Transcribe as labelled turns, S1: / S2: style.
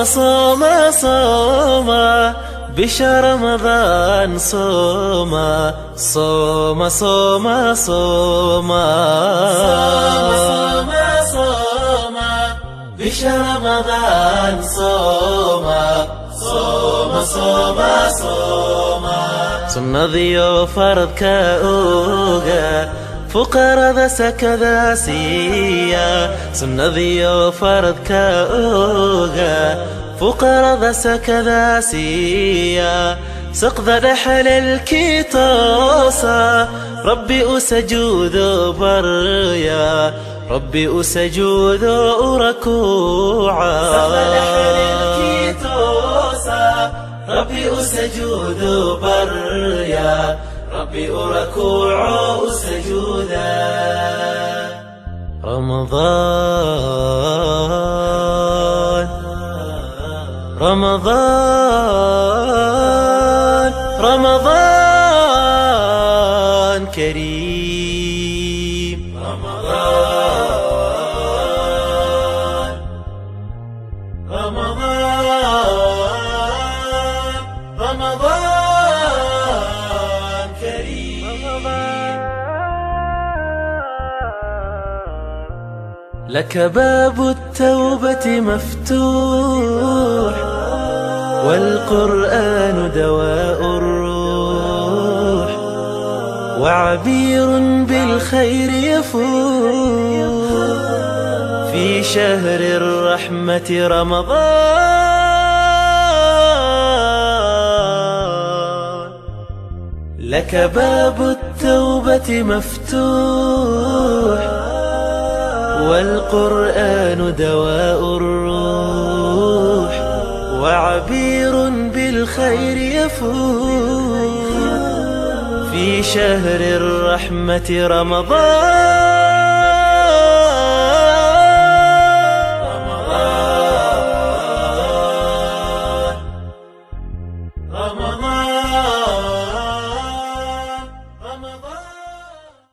S1: صوم صوم بشهر رمضان صوم صوم صوم صوم صوم صوم بشهر رمضان صوم صوم صوم صوم سنذيو فرض كأوغا فقر ذا سكذا سيا سنذيو فرض كأوغا فقر ذا سكذا سيا سقذ رحل الكيتوسا ربي أسجود بريا ربي أسجود ركوعا سقذ رحل الكيتوسا ربي أسجود بريا ربي أركوع سجودا رمضان رمضان رمضان كريم رمضان رمضان رمضان كريم لك باب التوبة مفتوح والقرآن دواء الروح وعبير بالخير يفوح في شهر الرحمة رمضان لك باب التوبة مفتوح والقرآن دواء الروح وعبير بالخير يفوح في شهر الرحمة رمضان